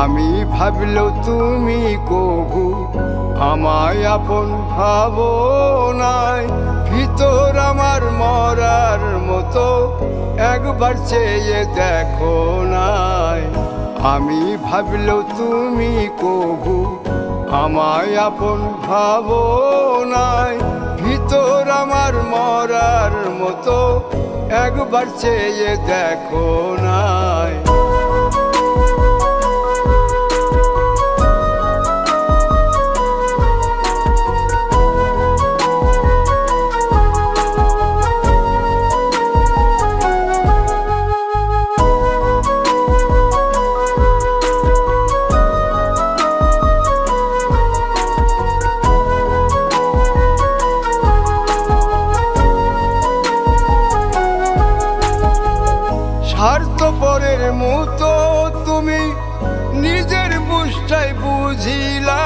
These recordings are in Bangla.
আমি ভাবলেও তুমি কবু আমায় আপন ভাবো নাই। ভিতর আমার মরার মতো একবার চেয়ে দেখো নাই। আমি ভাবলেও তুমি কবু আমায় আপন ভাবো নাই। ভিতর আমার মরার মতো একবার চেয়ে দেখো নাই। স্বার্থপরের মতো তুমি নিজের বুঝটাই বুঝিলা।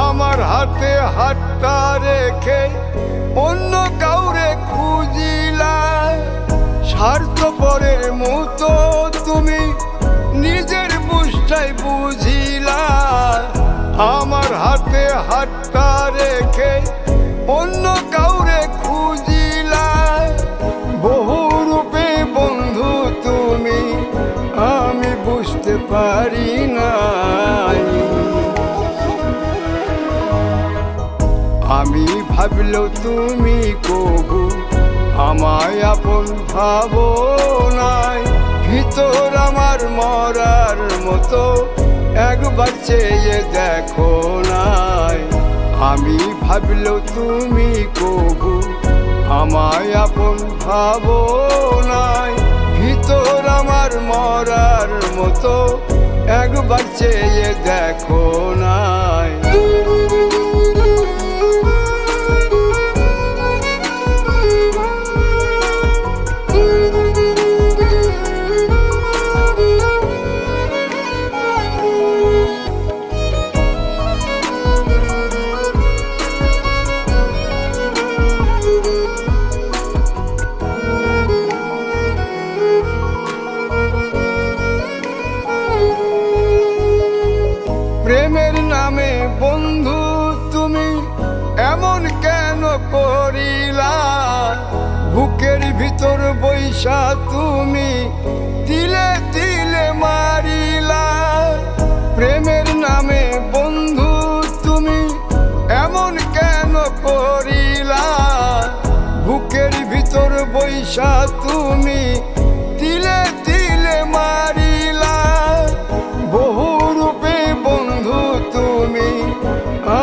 আমার হাতে হাতটা রেখে অন্য কাউরে খুঁজিলা। স্বার্থপরের মতো তুমি নিজের বুঝটাই বুঝিলা। আমার হাতে হাতটা রেখে অন্য কাউরে খুঁজিলা। বহু রূপে বন্ধু তুমি আমি বুঝতে পারি নাই। আমি ভাবলেও তুমি কবু আমায় আপন ভাবো নাই। ভিতর আমার মরার মতো একবার চেয়ে দেখো নাই। আমি ভাবলেও তুমি কবু আমায় আপন ভাবো নাই। ভিতর আমার মরার মতো একবার চেয়ে দেখো নাই। প্রেমের নামে বন্ধু তুমি এমন কেন করিলা? বুকের ভিতর বৈশা তুমি তিলে তিলে মারিলা। প্রেমের নামে বন্ধু তুমি এমন কেন করিলা? বুকের ভিতর বৈশা তুমি তিলে তিলে মারিলা। বহু রূপে বন্ধু তুমি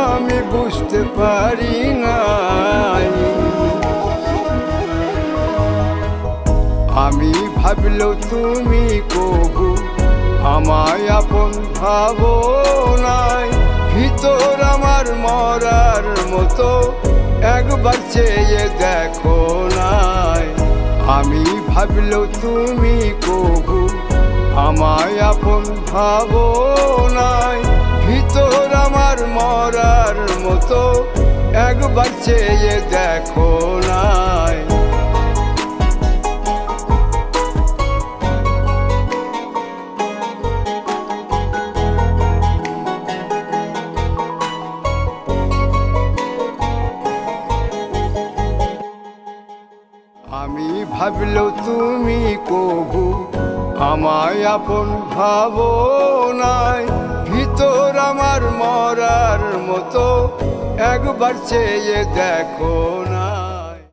আমি বুঝতে পারি নাই। আমি ভাবলেও তুমি কবু আমায় আপন ভাবো নাই। ভিতর আমার মরার মতো একবার চেয়ে দেখো নাই। আমি ভাবলেও তুমি কবু আমায় আপন ভাবো নাই। ভিতর আমার মরার মতো একবার চেয়ে দেখো নাই। আমি ভাবলেও তুমি কবু আমায় আপন ভাবো নাই। ভিতর আমার মরার মতো একবার চেয়ে দেখো না।